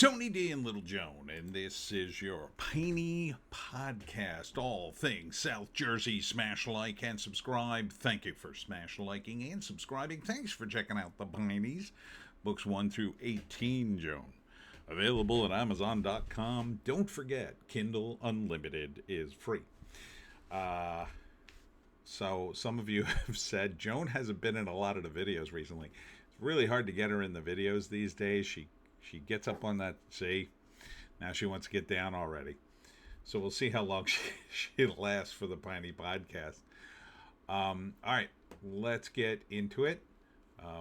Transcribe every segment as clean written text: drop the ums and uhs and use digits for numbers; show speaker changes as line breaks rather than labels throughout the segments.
Tony D and Little Joan, and this is your Piney podcast. All things South Jersey. Smash like and subscribe. Thank you for smash liking and subscribing. Thanks for checking out the Pineys. Books 1 through 18, Joan. Available at Amazon.com. Don't forget, Kindle Unlimited is free. So some of you have said Joan hasn't been in a lot of the videos recently. It's really hard to get her in the videos these days. She gets up on that, see, now she wants to get down already. So we'll see how long she lasts for the Piney podcast. All right, let's get into it.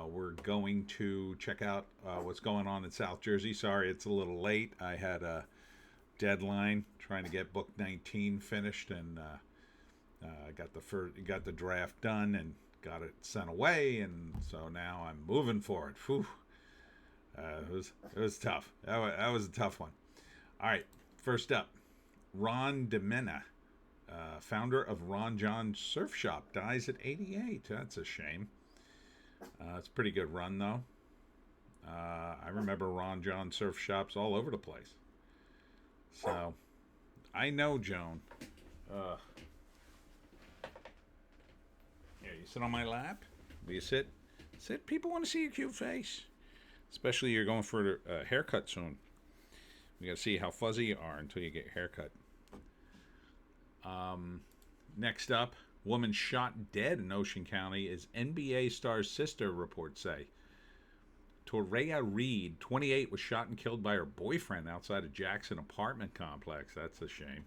We're going to check out what's going on in South Jersey. Sorry, it's a little late. I had a deadline trying to get book 19 finished, and I got the draft done and got it sent away, and so now I'm moving forward. Whew. It was tough. That was a tough one. All right, first up, Ron DeMena, founder of Ron John Surf Shop, dies at 88. That's a shame. It's a pretty good run, though. I remember Ron John Surf Shops all over the place. So, I know, Joan. Here, you sit on my lap. Will you sit? Sit. People want to see your cute face. Especially you're going for a haircut soon. You got to see how fuzzy you are until you get your haircut. Next up, woman shot dead in Ocean County as NBA star's sister, reports say. Torea Reed, 28, was shot and killed by her boyfriend outside a Jackson apartment complex. That's a shame.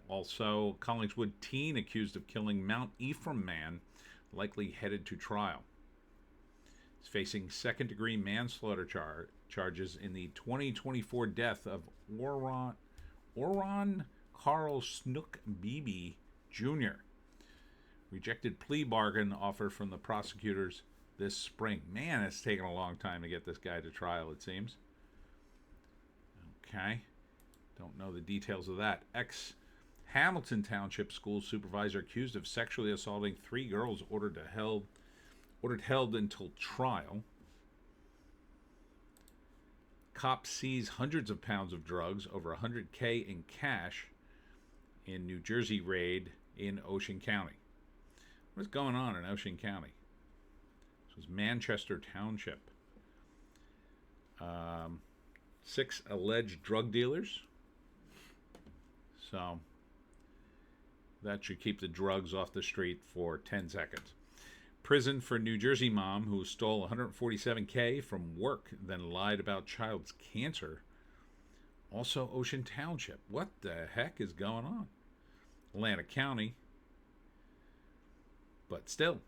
Also, Collingswood teen accused of killing Mount Ephraim man, likely headed to trial. He's facing second-degree manslaughter charges in the 2024 death of Oron Carl Snook Beebe Jr. Rejected plea bargain offer from the prosecutors this spring. Man, it's taken a long time to get this guy to trial, it seems. Okay. Don't know the details of that. Ex-Hamilton Township school supervisor accused of sexually assaulting 3 girls ordered held until trial. Cops seize hundreds of pounds of drugs, over $100K in cash, in New Jersey raid in Ocean County. What's going on in Ocean County? This was Manchester Township. 6 alleged drug dealers. So that should keep the drugs off the street for 10 seconds. Prison for New Jersey mom who stole $147K from work, then lied about child's cancer. Also Ocean Township. What the heck is going on? Atlantic County. But still.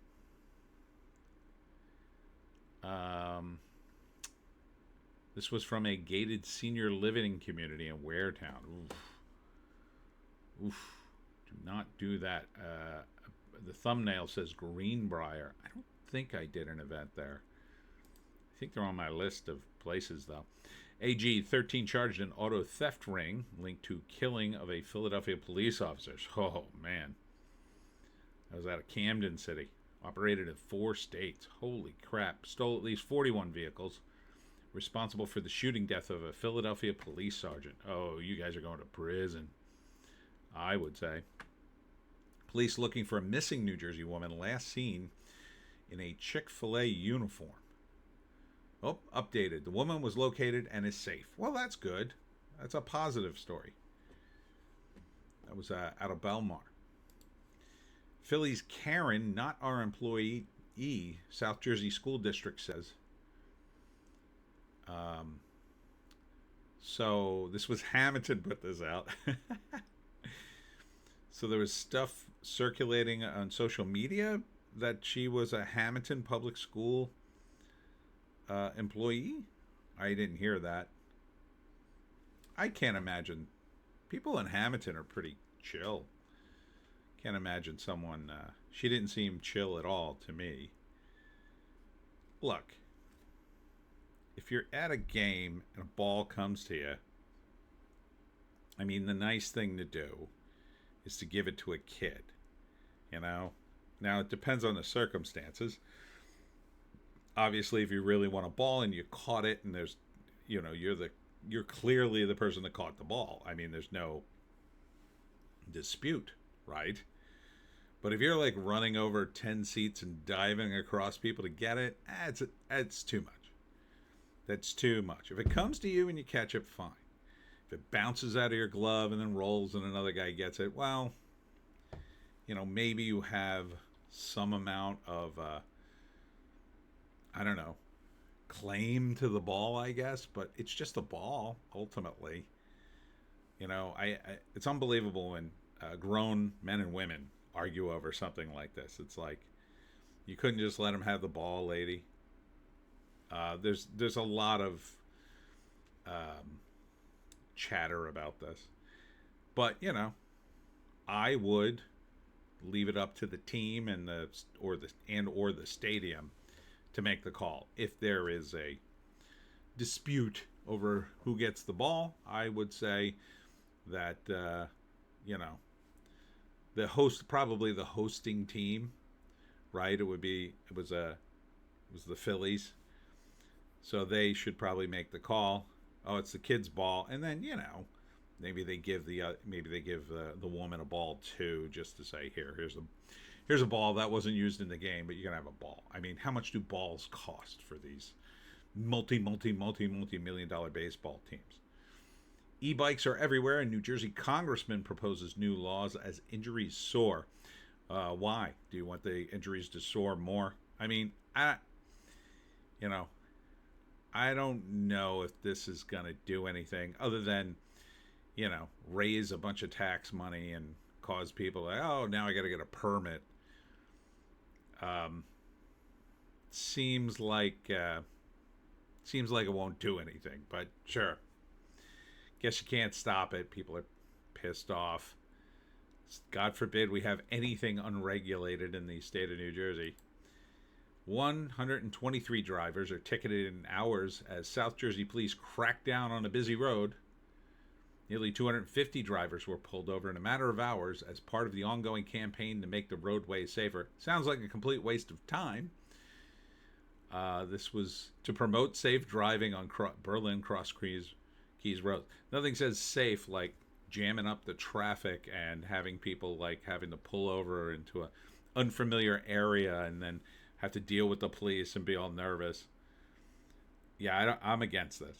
This was from a gated senior living community in Waretown. Oof. Do not do that. The thumbnail says Greenbrier. I don't think I did an event there. I think they're on my list of places, though. AG 13 charged in auto theft ring linked to killing of a Philadelphia police officer. Oh, man. That was out of Camden City. Operated in 4 states. Holy crap. Stole at least 41 vehicles. Responsible for the shooting death of a Philadelphia police sergeant. Oh, you guys are going to prison, I would say. Police looking for a missing New Jersey woman last seen in a Chick-fil-A uniform. Oh, updated. The woman was located and is safe. Well, that's good. That's a positive story. That was out of Belmar. Philly's Karen, not our employee, South Jersey School District says. So this was Hamilton put this out. So there was stuff circulating on social media that she was a Hamilton Public School employee. I didn't hear that. I can't imagine. People in Hamilton are pretty chill. Can't imagine someone. She didn't seem chill at all to me. Look, if you're at a game and a ball comes to you, I mean, the nice thing to do is to give it to a kid, you know? Now, it depends on the circumstances. Obviously, if you really want a ball and you caught it, and there's, you're clearly the person that caught the ball. I mean, there's no dispute, right? But if you're like running over 10 seats and diving across people to get it, it's too much. That's too much. If it comes to you and you catch it, fine. If it bounces out of your glove and then rolls and another guy gets it, well, maybe you have some amount of, I don't know, claim to the ball, I guess, but it's just a ball, ultimately. It's unbelievable when grown men and women argue over something like this. It's like, you couldn't just let them have the ball, lady. There's a lot of chatter about this, but I would leave it up to the team and the stadium to make the call. If there is a dispute over who gets the ball, I would say that probably the hosting team, right? It was the Phillies, so they should probably make the call. Oh, it's the kid's ball, and then maybe they give the woman a ball too, just to say, here's a ball that wasn't used in the game, but you're gonna have a ball. I mean, how much do balls cost for these multi-million dollar baseball teams? E-bikes are everywhere, and New Jersey congressman proposes new laws as injuries soar. Why? Do you want the injuries to soar more? I mean, I don't know if this is going to do anything other than, raise a bunch of tax money and cause people like, oh, now I got to get a permit. Seems like it won't do anything, but sure. Guess you can't stop it. People are pissed off. God forbid we have anything unregulated in the state of New Jersey. 123 drivers are ticketed in hours as South Jersey police crack down on a busy road. Nearly 250 drivers were pulled over in a matter of hours as part of the ongoing campaign to make the roadways safer. Sounds like a complete waste of time. This was to promote safe driving on Berlin Cross Keys Road. Nothing says safe like jamming up the traffic and having people like having to pull over into an unfamiliar area and then have to deal with the police and be all nervous. Yeah, I'm against this.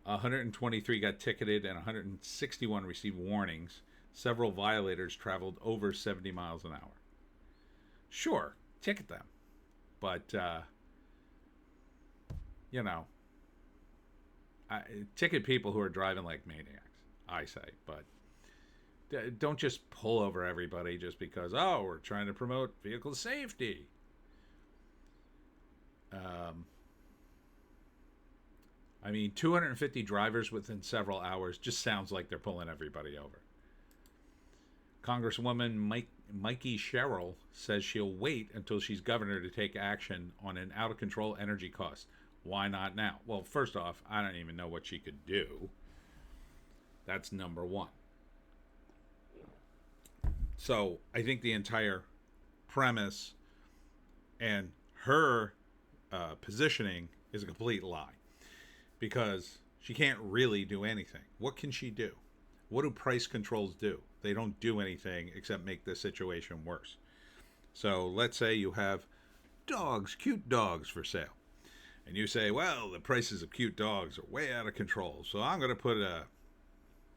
123 got ticketed and 161 received warnings. Several violators traveled over 70 miles an hour. Sure, ticket them. But, ticket people who are driving like maniacs, I say. But don't just pull over everybody just because, we're trying to promote vehicle safety. I mean, 250 drivers within several hours just sounds like they're pulling everybody over. Congresswoman Mikey Sherrill says she'll wait until she's governor to take action on an out-of-control energy cost. Why not now? Well, first off, I don't even know what she could do. That's number one. So I think the entire premise and her positioning is a complete lie, because she can't really do anything. What can she do? What do price controls do? They don't do anything except make the situation worse. So let's say you have dogs, cute dogs for sale. And you say, well, the prices of cute dogs are way out of control, so I'm going to put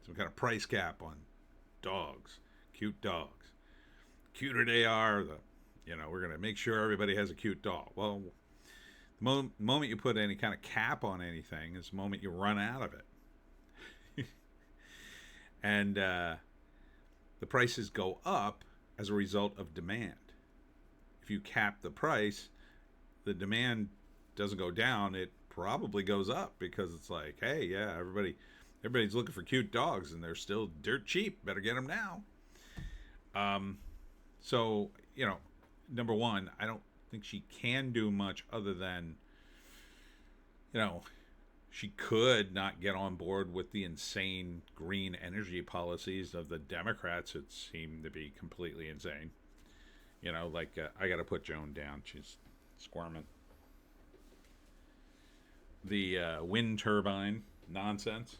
some kind of price cap on dogs, cute dogs. Cuter they are, we're going to make sure everybody has a cute dog. Well, the moment you put any kind of cap on anything is the moment you run out of it. And the prices go up as a result of demand. If you cap the price, the demand doesn't go down, it probably goes up, because it's like, hey, yeah, everybody's looking for cute dogs and they're still dirt cheap, better get them now. So number one, I don't think she can do much other than she could not get on board with the insane green energy policies of the Democrats that seem to be completely insane. Like I got to put Joan down. She's squirming. The wind turbine nonsense.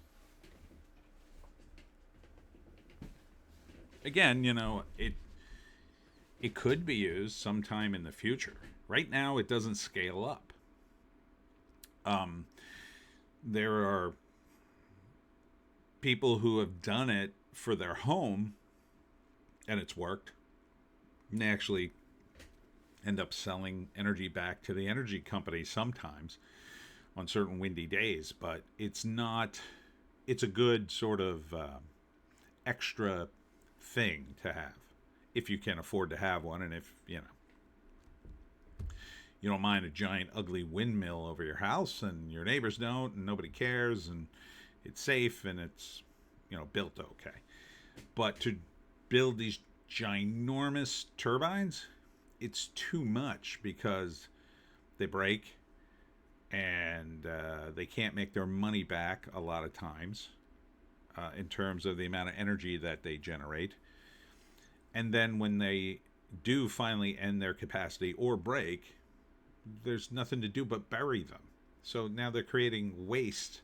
Again, it could be used sometime in the future. Right now, it doesn't scale up. Um, there are people who have done it for their home, and it's worked. And they actually end up selling energy back to the energy company sometimes on certain windy days, but it's not. It's a good sort of extra thing to have if you can afford to have one, and if you don't mind a giant ugly windmill over your house and your neighbors don't and nobody cares and it's safe and it's built okay. But to build these ginormous turbines, it's too much because they break and they can't make their money back a lot of times in terms of the amount of energy that they generate. And then when they do finally end their capacity or break, there's nothing to do but bury them. So now they're creating waste.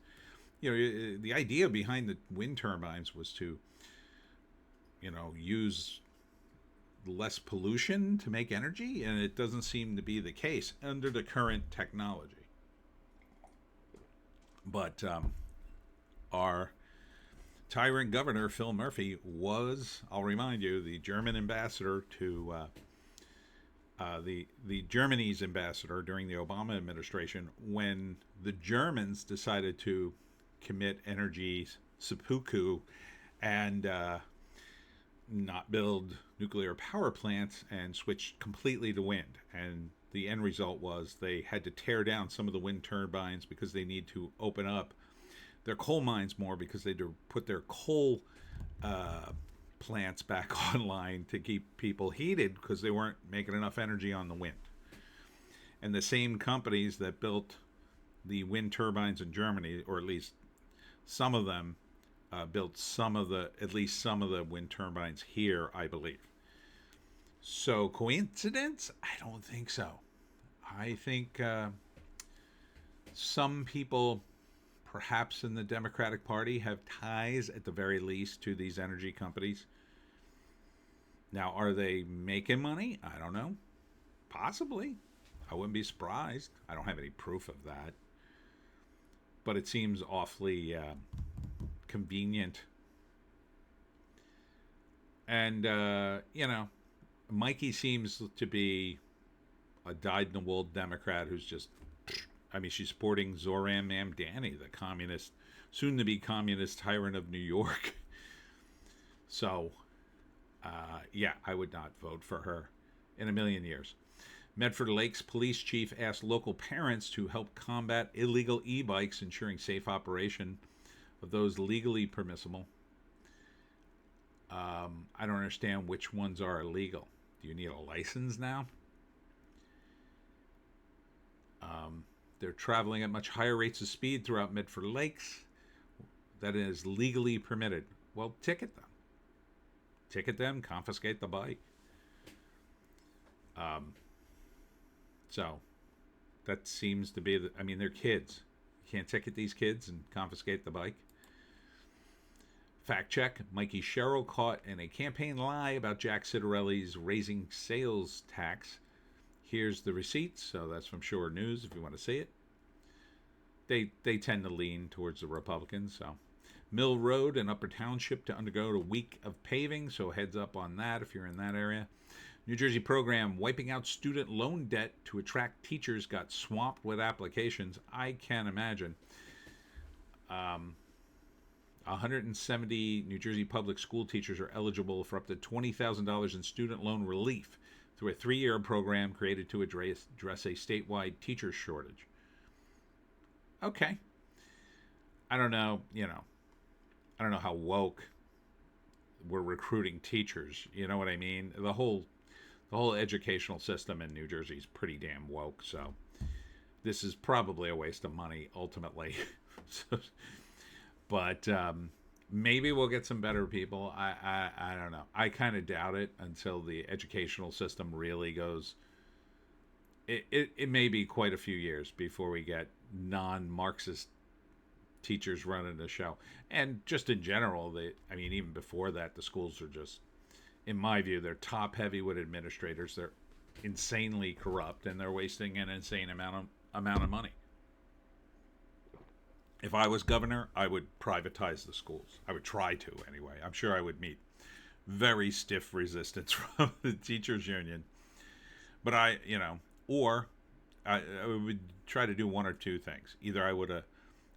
The idea behind the wind turbines was to, use less pollution to make energy, and it doesn't seem to be the case under the current technology. But our tyrant governor, Phil Murphy, was, I'll remind you, the German ambassador to the Germany's ambassador during the Obama administration when the Germans decided to commit energy seppuku and not build nuclear power plants and switch completely to wind. And the end result was they had to tear down some of the wind turbines because they need to open up their coal mines more because they had to put their coal plants back online to keep people heated because they weren't making enough energy on the wind. And the same companies that built the wind turbines in Germany, or at least some of them, built at least some of the wind turbines here, I believe. So coincidence? I don't think so. I think some people, perhaps in the Democratic Party, have ties at the very least to these energy companies. Now, are they making money? I don't know. Possibly. I wouldn't be surprised. I don't have any proof of that. But it seems awfully convenient. And, Mikey seems to be a dyed-in-the-wool Democrat who's just, she's supporting Zoran Mamdani, the communist, soon-to-be communist tyrant of New York. So, I would not vote for her in a million years. Medford Lakes police chief asked local parents to help combat illegal e-bikes, ensuring safe operation of those legally permissible. I don't understand which ones are illegal. Do you need a license now? They're traveling at much higher rates of speed throughout Medford Lakes. That is legally permitted. Well, ticket them. Ticket them, confiscate the bike. So that seems to be they're kids. You can't ticket these kids and confiscate the bike. Fact check: Mikey Sherrill caught in a campaign lie about Jack Citarelli's raising sales tax. Here's the receipt. So that's from Shore News if you want to see it. They tend to lean towards the Republicans. So Mill Road in Upper Township to undergo a week of paving. So heads up on that if you're in that area. New Jersey program wiping out student loan debt to attract teachers got swamped with applications. I can't imagine. 170 New Jersey public school teachers are eligible for up to $20,000 in student loan relief through a 3-year program created to address a statewide teacher shortage. Okay. I don't know how woke we're recruiting teachers. You know what I mean? The whole educational system in New Jersey is pretty damn woke. So this is probably a waste of money ultimately. But Maybe we'll get some better people. I don't know. I kind of doubt it until the educational system really goes. It may be quite a few years before we get non-Marxist teachers running the show. And just in general, I mean, even before that, the schools are just, in my view, they're top heavy with administrators. They're insanely corrupt, and they're wasting an insane amount of money. If I was governor, I would privatize the schools. I would try to, anyway. I'm sure I would meet very stiff resistance from the teachers union. But or I would try to do one or two things. Either I would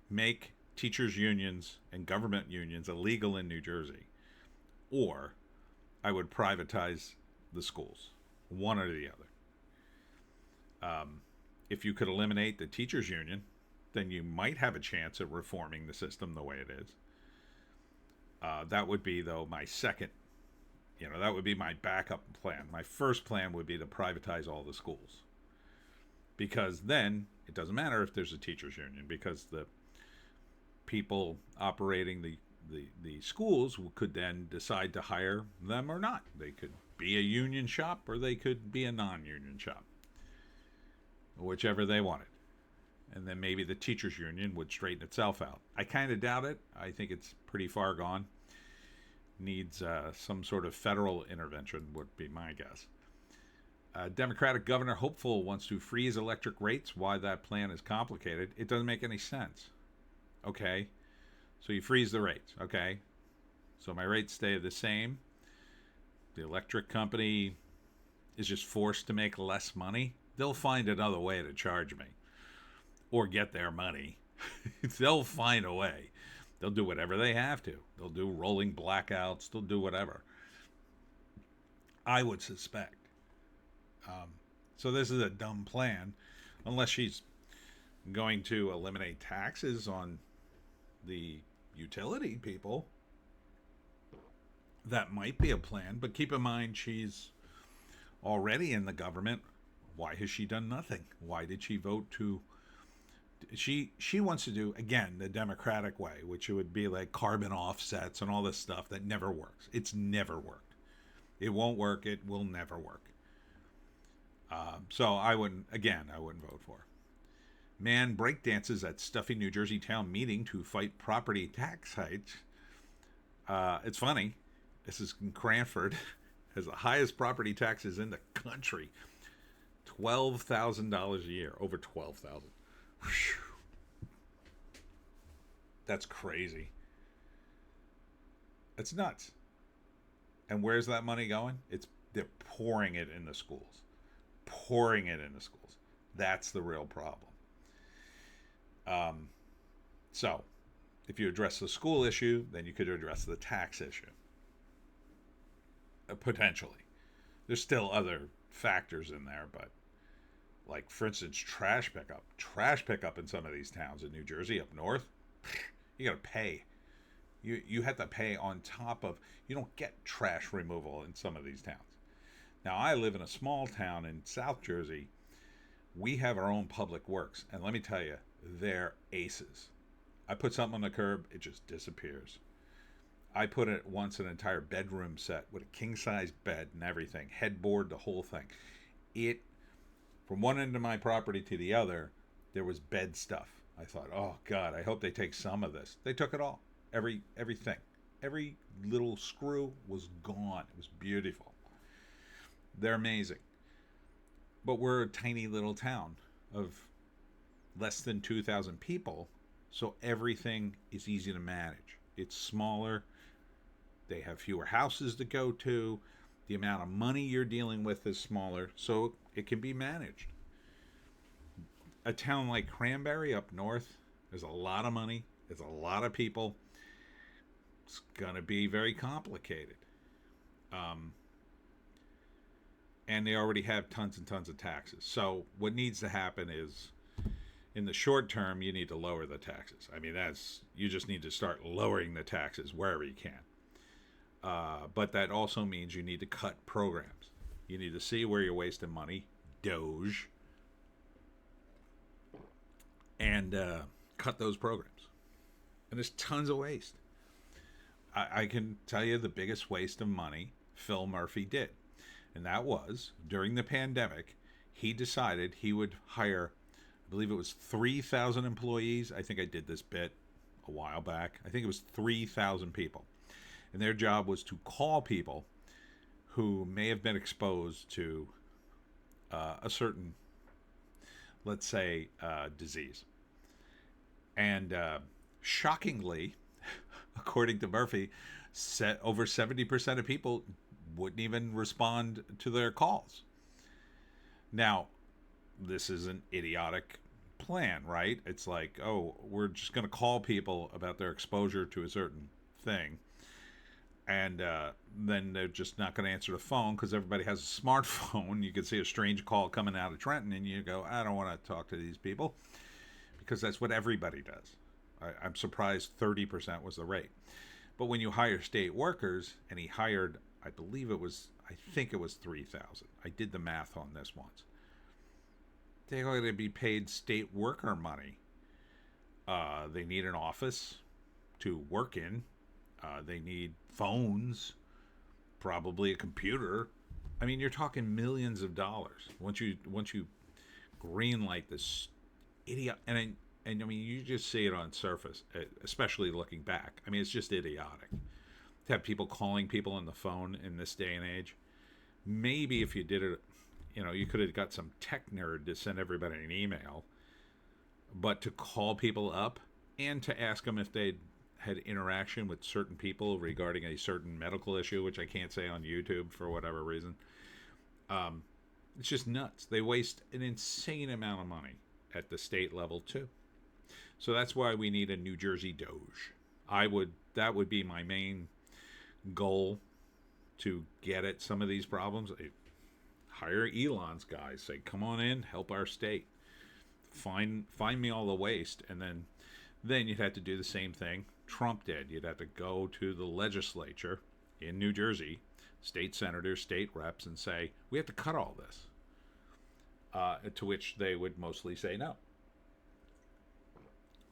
make teachers unions and government unions illegal in New Jersey, or I would privatize the schools, one or the other. If you could eliminate the teachers union, then you might have a chance at reforming the system the way it is. That would be, though, my second, that would be my backup plan. My first plan would be to privatize all the schools. Because then it doesn't matter if there's a teachers union, because the people operating the schools could then decide to hire them or not. They could be a union shop or they could be a non-union shop, whichever they wanted. And then maybe the teachers union would straighten itself out. I kind of doubt it. I think it's pretty far gone. Needs some sort of federal intervention would be my guess. Democratic Governor Hopeful wants to freeze electric rates. Why that plan is complicated? It doesn't make any sense. Okay, so you freeze the rates. Okay, so my rates stay the same. The electric company is just forced to make less money. They'll find another way to charge me or get their money. They'll find a way. They'll do whatever they have to. They'll do rolling blackouts. They'll do whatever. I would suspect. So this is a dumb plan, unless she's going to eliminate taxes on the utility people. That might be a plan, but keep in mind she's already in the government. Why has she done nothing? Why did she vote to... She wants to do, again, the Democratic way, which would be like carbon offsets and all this stuff that never works. It's never worked. It won't work. It will never work. So I wouldn't vote for her. Man breakdances at stuffy New Jersey town meeting to fight property tax hikes. It's funny. This is in Cranford. Has the highest property taxes in the country. $12,000 a year. Over $12,000. That's crazy. It's nuts. And where's that money going? They're pouring it in the schools. Pouring it in the schools. That's the real problem. So, if you address the school issue, then you could address the tax issue. Potentially. There's still other factors in there, but like, for instance, trash pickup. Trash pickup in some of these towns in New Jersey up north, you got to pay. You have to pay on top of... You don't get trash removal in some of these towns. Now, I live in a small town in South Jersey. We have our own public works. And let me tell you, they're aces. I put something on the curb, it just disappears. I put it once an entire bedroom set with a king-size bed and everything. Headboard, the whole thing. From one end of my property to the other, there was bed stuff. I thought, oh, God, I hope they take some of this. They took it all. Everything. Every little screw was gone. It was beautiful. They're amazing. But we're a tiny little town of less than 2,000 people, so everything is easy to manage. It's smaller. They have fewer houses to go to. The amount of money you're dealing with is smaller, so it can be managed. A town like Cranberry up north, there's a lot of money. There's a lot of people. It's going to be very complicated. And they already have tons and tons of taxes. So what needs to happen is, in the short term, you need to lower the taxes. I mean, you just need to start lowering the taxes wherever you can. But that also means you need to cut programs. You need to see where you're wasting money, Doge, and cut those programs. And there's tons of waste. I can tell you the biggest waste of money Phil Murphy did. And that was during the pandemic, he decided he would hire, I believe it was 3,000 employees. I think I did this bit a while back. I think it was 3,000 people. And their job was to call people who may have been exposed to a certain, let's say, disease. And shockingly, according to Murphy, over 70% of people wouldn't even respond to their calls. Now, this is an idiotic plan, right? It's like, oh, we're just going to call people about their exposure to a certain thing. And then they're just not going to answer the phone because everybody has a smartphone. You can see a strange call coming out of Trenton and you go, I don't want to talk to these people, because that's what everybody does. I'm surprised 30% was the rate. But when you hire state workers, and he hired, I think it was 3,000. I did the math on this once. They're going to be paid state worker money. They need an office to work in. They need phones, probably a computer. I mean, you're talking millions of dollars once you greenlight this idiot. And I mean, you just see it on surface, especially looking back. I mean, it's just idiotic to have people calling people on the phone in this day and age. Maybe if you did it, you could have got some tech nerd to send everybody an email, but to call people up and to ask them if they'd had interaction with certain people regarding a certain medical issue, which I can't say on YouTube for whatever reason. It's just nuts. They waste an insane amount of money at the state level too. So that's why we need a New Jersey Doge. That would be my main goal, to get at some of these problems. Hire Elon's guys. Say, come on in, help our state. Find me all the waste, and then you'd have to do the same thing Trump did. You'd have to go to the legislature in New Jersey, state senators, state reps, and say, we have to cut all this. To which they would mostly say no.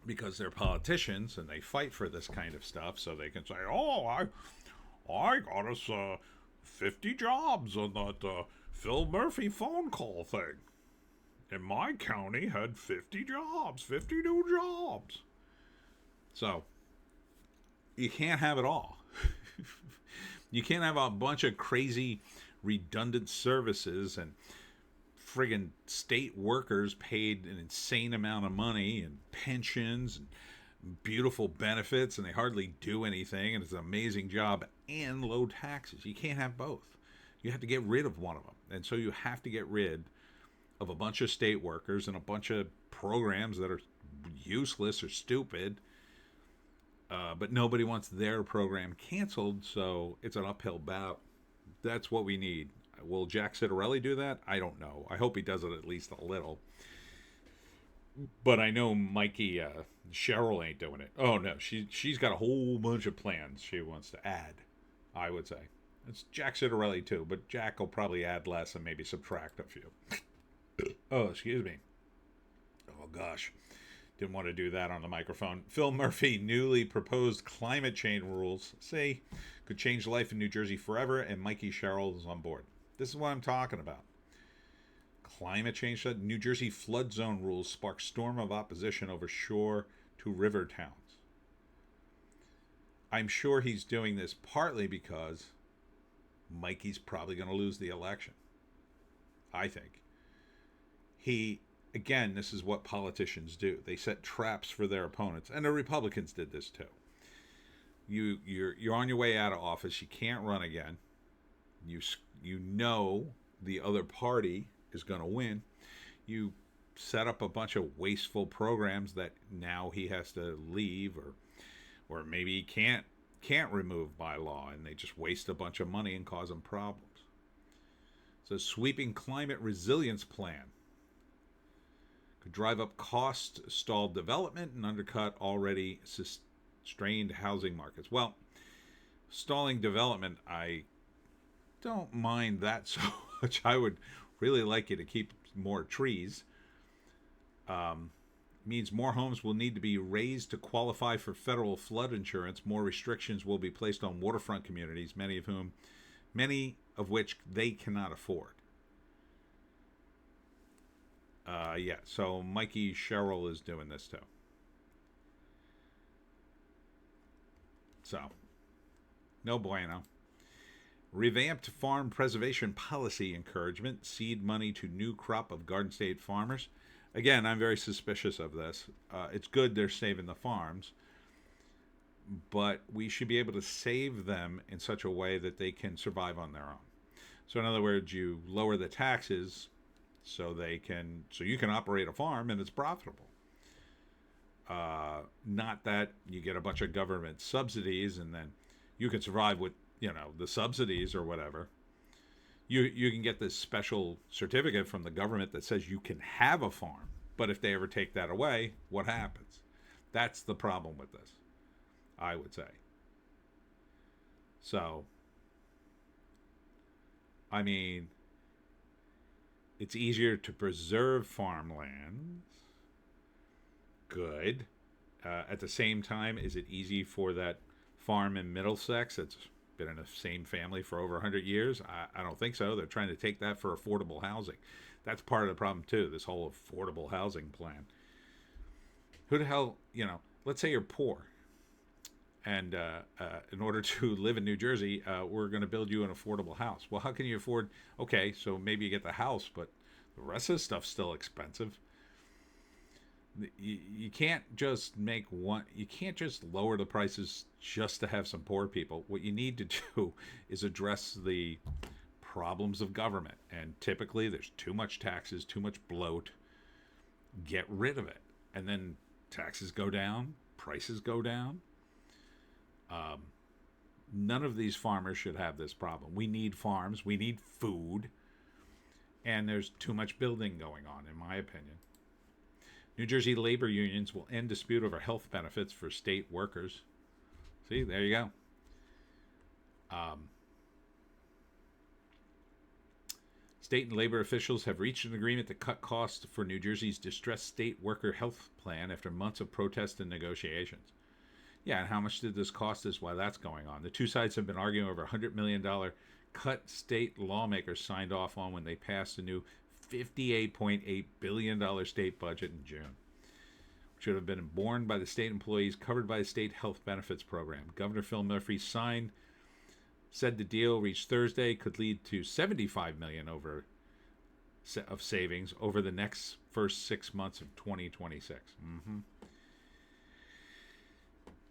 Because they're politicians and they fight for this kind of stuff, so they can say, oh, I got us 50 jobs on that Phil Murphy phone call thing. And my county had 50 jobs, 50 new jobs. So, you can't have it all. You can't have a bunch of crazy redundant services and friggin' state workers paid an insane amount of money and pensions and beautiful benefits, and they hardly do anything, and it's an amazing job, and low taxes. You can't have both. You have to get rid of one of them. And so you have to get rid of a bunch of state workers and a bunch of programs that are useless or stupid. But nobody wants their program canceled, so it's an uphill battle. That's what we need. Will Jack Citarelli do that? I don't know. I hope he does it at least a little. But I know Mikey Cheryl ain't doing it. Oh, no. She's got a whole bunch of plans she wants to add, I would say. It's Jack Citarelli, too, but Jack will probably add less and maybe subtract a few. Oh, excuse me. Oh, gosh. Didn't want to do that on the microphone. Phil Murphy, newly proposed climate change rules, say, could change life in New Jersey forever, and Mikey Cheryl is on board. This is what I'm talking about. Climate change. New Jersey flood zone rules spark storm of opposition over shore to river towns. I'm sure he's doing this partly because Mikey's probably going to lose the election. I think. Again, this is what politicians do. They set traps for their opponents, and the Republicans did this too. You're on your way out of office. You can't run again. You know the other party is going to win. You set up a bunch of wasteful programs that now he has to leave, or maybe he can't remove by law, and they just waste a bunch of money and cause him problems. So, sweeping climate resilience plan could drive up cost, stall development, and undercut already strained housing markets. Well, stalling development, I don't mind that so much. I would really like you to keep more trees. means more homes will need to be raised to qualify for federal flood insurance. More restrictions will be placed on waterfront communities, many of which they cannot afford. Yeah, so Mikey Sherrill is doing this too. So, no bueno. Revamped farm preservation policy encouragement, seed money to new crop of Garden State farmers. Again, I'm very suspicious of this. It's good they're saving the farms, but we should be able to save them in such a way that they can survive on their own. So, in other words, you lower the taxes so you can operate a farm and it's profitable. Not that you get a bunch of government subsidies and then you can survive with the subsidies or whatever. You can get this special certificate from the government that says you can have a farm, but if they ever take that away, what happens? That's the problem with this, I would say. So, I mean, it's easier to preserve farmlands. Good. At the same time, is it easy for that farm in Middlesex that's been in the same family for over 100 years? I don't think so. They're trying to take that for affordable housing. That's part of the problem, too, this whole affordable housing plan. Who the hell, let's say you're poor. And in order to live in New Jersey, we're going to build you an affordable house. Well, how can you afford? Okay, so maybe you get the house, but the rest of the stuff's still expensive. You can't just you can't just lower the prices just to have some poor people. What you need to do is address the problems of government. And typically there's too much taxes, too much bloat. Get rid of it. And then taxes go down, prices go down. None of these farmers should have this problem. We need farms, we need food, and there's too much building going on, in my opinion. New Jersey labor unions will end dispute over health benefits for state workers. See, there you go. State and labor officials have reached an agreement to cut costs for New Jersey's distressed state worker health plan after months of protest and negotiations. Yeah, and how much did this cost us while that's going on? The two sides have been arguing over a $100 million cut state lawmakers signed off on when they passed a new $58.8 billion state budget in June, which would have been borne by the state employees covered by the state health benefits program. Governor Phil Murphy said the deal reached Thursday could lead to $75 million of savings over the first 6 months of 2026.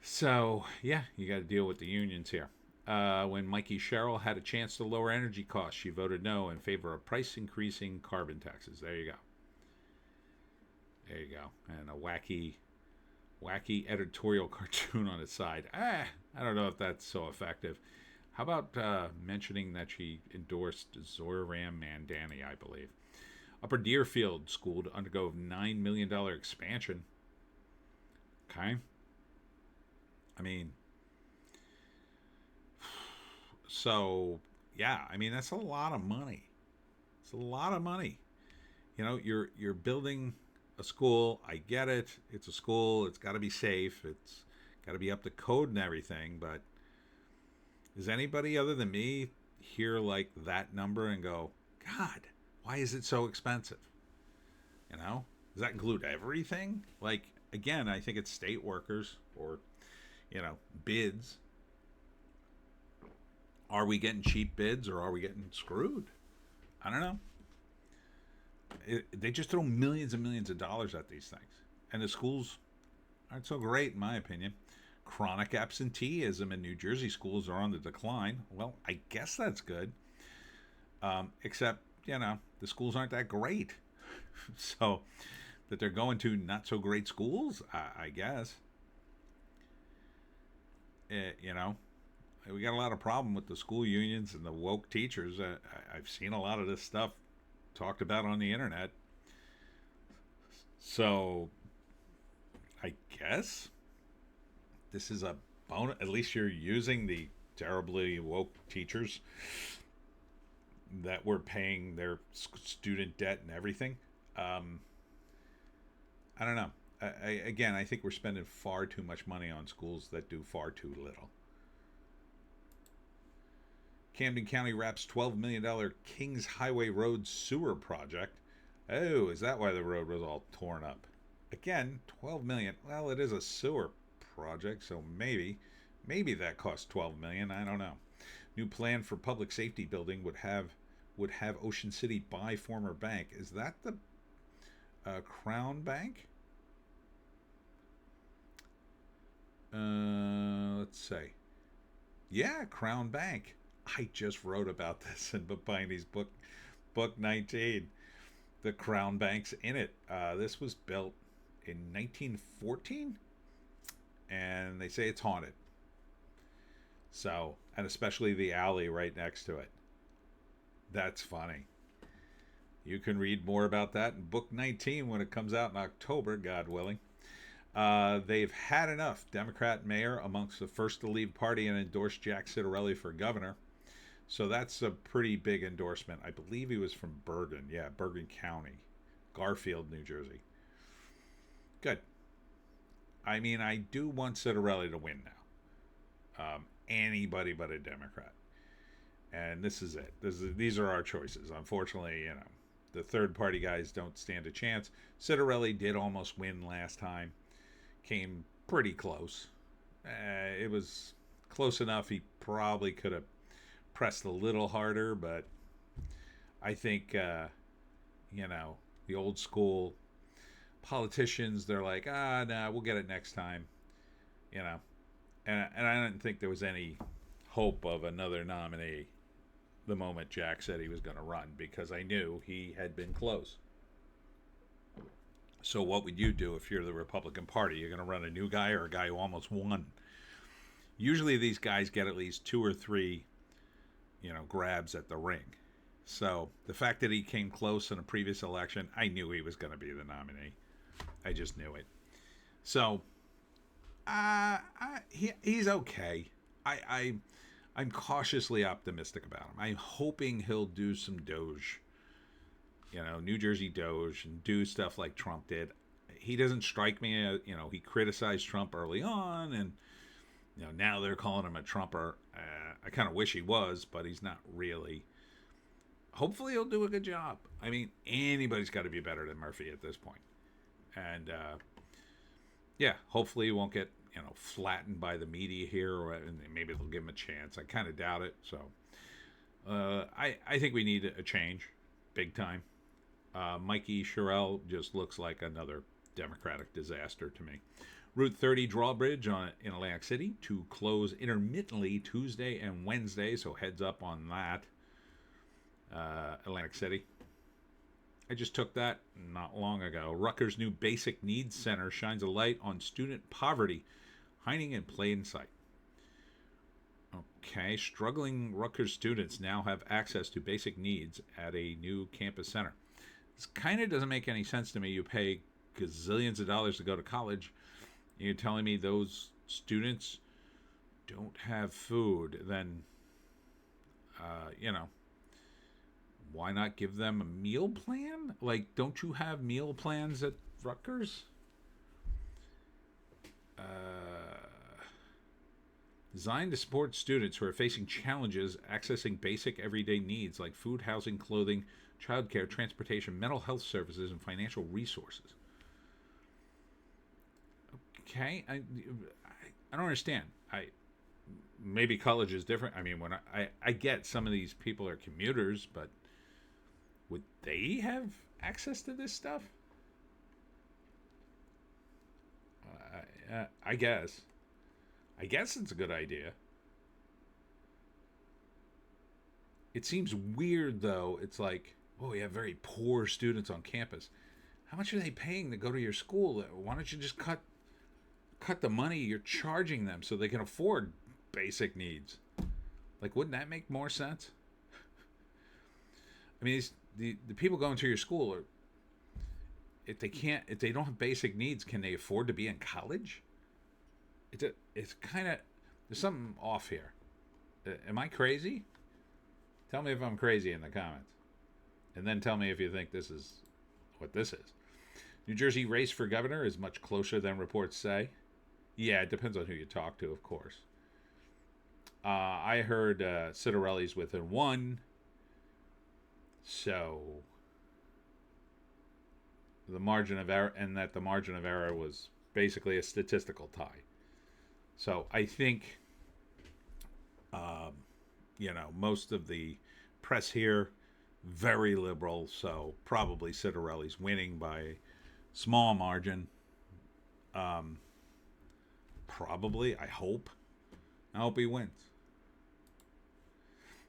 So, yeah, you got to deal with the unions here. When Mikey Sherrill had a chance to lower energy costs, she voted no in favor of price-increasing carbon taxes. There you go. There you go. And a wacky editorial cartoon on its side. I don't know if that's so effective. How about mentioning that she endorsed Zoran Mandani, I believe. Upper Deerfield School to undergo $9 million expansion. Okay. I mean, so, yeah, I mean, that's a lot of money. It's a lot of money. You're building a school. I get it. It's a school. It's got to be safe. It's got to be up to code and everything. But does anybody other than me hear like that number and go, God, why is it so expensive? Does that include everything? Like, again, I think it's state workers or bids. Are we getting cheap bids or are we getting screwed? I don't know. They just throw millions and millions of dollars at these things. And the schools aren't so great, in my opinion. Chronic absenteeism in New Jersey schools are on the decline. Well, I guess that's good. Except, the schools aren't that great. So, that they're going to not so great schools, I guess. We got a lot of problem with the school unions and the woke teachers. I've seen a lot of this stuff talked about on the internet. So, I guess this is a bonus. At least you're using the terribly woke teachers that were paying their student debt and everything. I don't know. Again, I think we're spending far too much money on schools that do far too little. Camden County wraps $12 million Kings Highway Road sewer project. Oh, is that why the road was all torn up? Again, 12 million. Well, it is a sewer project, so maybe that cost 12 million. I don't know. New plan for public safety building would have Ocean City buy former bank. Is that the Crown Bank? Let's see. Yeah, Crown Bank. I just wrote about this in Pineys book 19. The Crown Bank's in it. This was built in 1914, and they say it's haunted. So, and especially the alley right next to it. That's funny. You can read more about that in book 19 when it comes out in October, God willing. They've had enough. Democrat mayor amongst the first to leave party and endorse Jack Citarelli for governor. So that's a pretty big endorsement. I believe he was from Bergen. Yeah, Bergen County. Garfield, New Jersey. Good. I mean, I do want Citarelli to win now. Anybody but a Democrat. And this is it. These are our choices. Unfortunately, the third party guys don't stand a chance. Citarelli did almost win last time. Came pretty close. It was close enough. He probably could have pressed a little harder, but I think, the old school politicians, they're like, nah, we'll get it next time. And I didn't think there was any hope of another nominee the moment Jack said he was going to run, because I knew he had been close. So what would you do if you're the Republican Party? You're going to run a new guy or a guy who almost won? Usually these guys get at least 2 or 3, grabs at the ring. So the fact that he came close in a previous election, I knew he was going to be the nominee. I just knew it. So he's okay. I'm cautiously optimistic about him. I'm hoping he'll do some Doge, New Jersey Doge, and do stuff like Trump did. He doesn't strike me as, he criticized Trump early on, and now they're calling him a Trumper. I kind of wish he was, but he's not really. Hopefully he'll do a good job. I mean, anybody's got to be better than Murphy at this point. And hopefully he won't get flattened by the media here, or maybe they'll give him a chance. I kind of doubt it. So I think we need a change, big time. Mikey Sherrill just looks like another Democratic disaster to me. Route 30 drawbridge in Atlantic City to close intermittently Tuesday and Wednesday, so heads up on that. Atlantic City. I just took that not long ago. Rutgers' new Basic Needs Center shines a light on student poverty, hiding in plain sight. Okay, struggling Rutgers students now have access to basic needs at a new campus center. This kind of doesn't make any sense to me. You pay gazillions of dollars to go to college. You're telling me those students don't have food, then, why not give them a meal plan? Like, don't you have meal plans at Rutgers? Designed to support students who are facing challenges accessing basic everyday needs like food, housing, clothing, childcare, transportation, mental health services, and financial resources. Okay, I don't understand. Maybe college is different. I mean, when I get some of these people are commuters, but would they have access to this stuff? I guess. I guess it's a good idea. It seems weird, though. It's like, we have very poor students on campus. How much are they paying to go to your school? Why don't you just cut the money you're charging them so they can afford basic needs? Like, wouldn't that make more sense? I mean, the people going to your school are, if they don't have basic needs, can they afford to be in college? It's kind of, there's something off here. Am I crazy? Tell me if I'm crazy in the comments. And then tell me if you think this is what this is. New Jersey race for governor is much closer than reports say. Yeah, it depends on who you talk to, of course. I heard Citarelli's within one, so the margin of error, and that the margin of error was basically a statistical tie. So I think, um, most of the press here very liberal, so probably Citarelli's winning by small margin. Um, Probably, I hope. I hope he wins.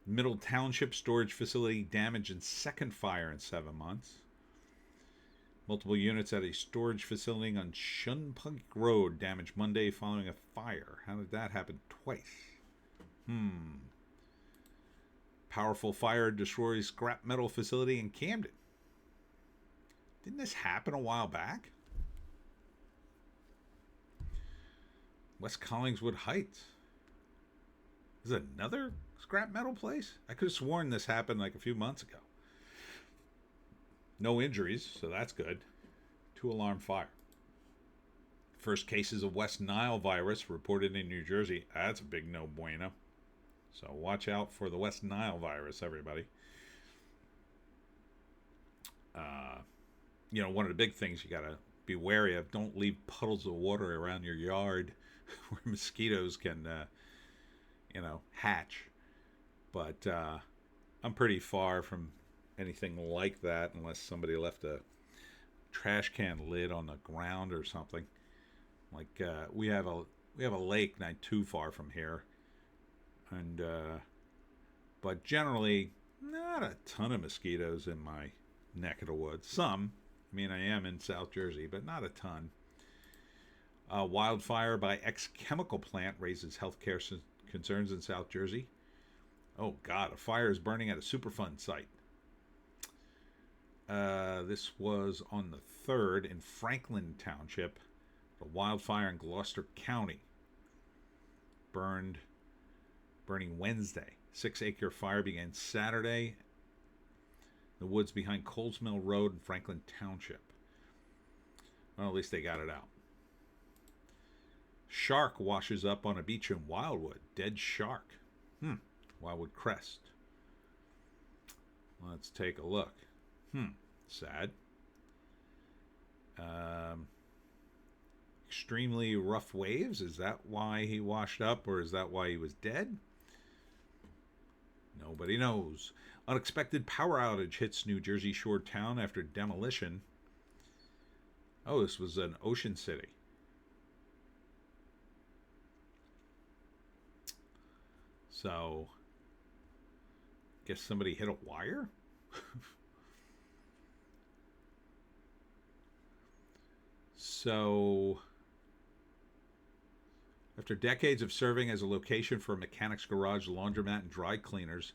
Middle Township storage facility damaged in second fire in 7 months. Multiple units at a storage facility on Shunpunk Road damaged Monday following a fire. How did that happen twice? Powerful fire destroys scrap metal facility in Camden. Didn't this happen a while back? West Collingswood Heights. Is it another scrap metal place? I could have sworn this happened like a few months ago. No injuries, so that's good. 2-alarm fire. First cases of West Nile virus reported in New Jersey. That's a big no bueno. So watch out for the West Nile virus, everybody. One of the big things you got to be wary of, don't leave puddles of water around your yard where mosquitoes can, hatch. But I'm pretty far from anything like that unless somebody left a trash can lid on the ground or something. Like we have a lake not too far from here, and but generally not a ton of mosquitoes in my neck of the woods. Some, I am in South Jersey, but not a ton. Wildfire by ex-chemical plant raises healthcare concerns in South Jersey. Oh God, a fire is burning at a Superfund site. This was on the 3rd in Franklin Township. A wildfire in Gloucester County burning Wednesday. 6-acre fire began Saturday in the woods behind Coles Mill Road in Franklin Township. Well, at least they got it out. Shark washes up on a beach in Wildwood. Dead shark. Wildwood Crest. Let's take a look. Sad. Extremely rough waves. Is that why he washed up, or is that why he was dead? Nobody knows. Unexpected power outage hits New Jersey shore town after demolition. Oh, this was in Ocean City. So, guess somebody hit a wire? So, after decades of serving as a location for a mechanic's garage, laundromat, and dry cleaners,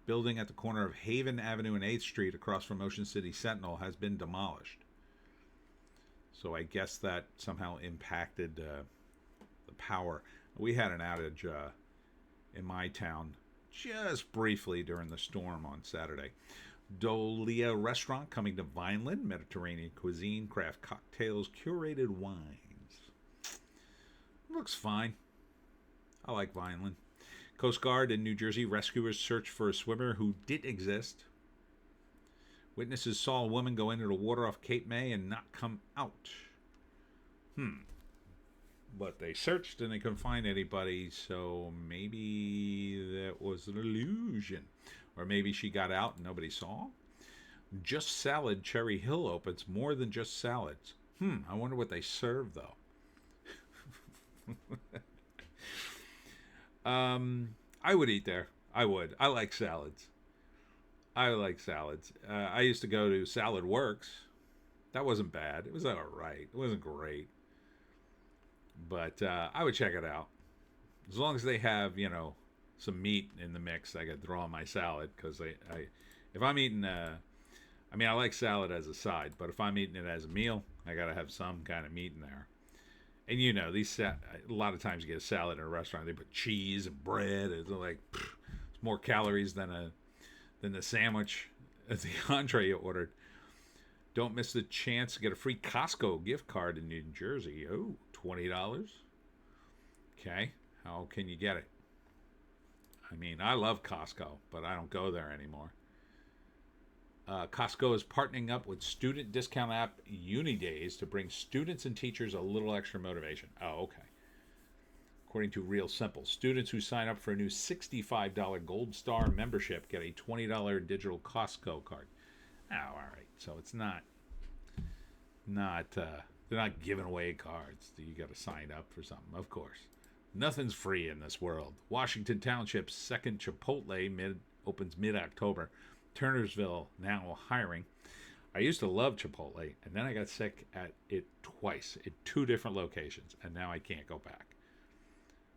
building at the corner of Haven Avenue and 8th Street across from Ocean City Sentinel has been demolished. So I guess that somehow impacted the power. We had an outage in my town just briefly during the storm on Saturday. Dolia Restaurant coming to Vineland. Mediterranean cuisine, craft cocktails, curated wines. Looks fine. I like Vineland. Coast Guard in New Jersey. Rescuers search for a swimmer who did exist. Witnesses saw a woman go into the water off Cape May and not come out. But they searched and they couldn't find anybody, so maybe that was an illusion. Or maybe she got out and nobody saw. Just Salad Cherry Hill opens. More than just salads. I wonder what they serve, though. I would eat there. I would. I like salads. I used to go to Salad Works. That wasn't bad. It was all right. It wasn't great. But I would check it out. As long as they have, some meat in the mix, I could throw on my salad. Because if I'm eating, I like salad as a side. But if I'm eating it as a meal, I got to have some kind of meat in there. And these a lot of times you get a salad in a restaurant, they put cheese and bread. It's like it's more calories than the sandwich, as the entree you ordered. Don't miss the chance to get a free Costco gift card in New Jersey. Oh, $20. Okay. How can you get it? I mean, I love Costco, but I don't go there anymore. Costco is partnering up with student discount app Unidays to bring students and teachers a little extra motivation. Oh, okay. According to Real Simple, students who sign up for a new $65 Gold Star membership get a $20 digital Costco card. Oh, all right. So it's not they're not giving away cards. You got to sign up for something, of course. Nothing's free in this world. Washington Township's second Chipotle opens mid-October. Turnersville now hiring. I used to love Chipotle, and then I got sick at it twice at two different locations, and now I can't go back.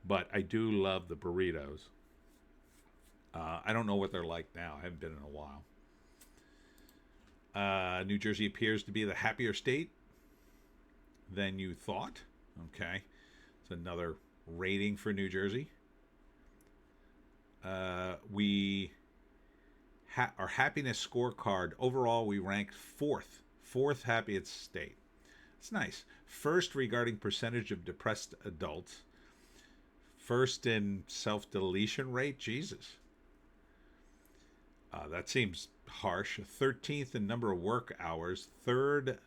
But I do love the burritos. I don't know what they're like now. I haven't been in a while. New Jersey appears to be the happier state than you thought. Okay. It's another rating for New Jersey. Our happiness scorecard, overall, we ranked fourth happiest state. It's nice. First regarding percentage of depressed adults. First in self-deletion rate. Jesus. That seems harsh. 13th in number of work hours. Third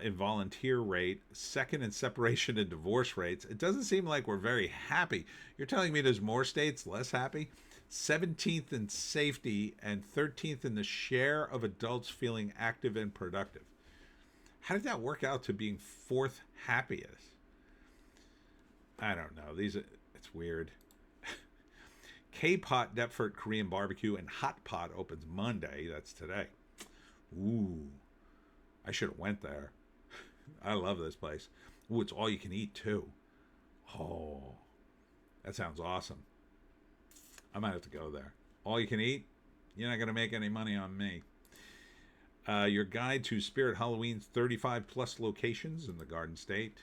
in volunteer rate. Second in separation and divorce rates. It doesn't seem like we're very happy. You're telling me there's more states less happy? 17th in safety and 13th in the share of adults feeling active and productive. How did that work out to being fourth happiest? I don't know. It's weird. K-Pot Deptford Korean Barbecue and Hot Pot opens Monday. That's today. Ooh, I should have went there. I love this place. Ooh, it's all you can eat too. Oh, that sounds awesome. I might have to go there. All you can eat? You're not going to make any money on me. Your guide to Spirit Halloween's 35 plus locations in the Garden State.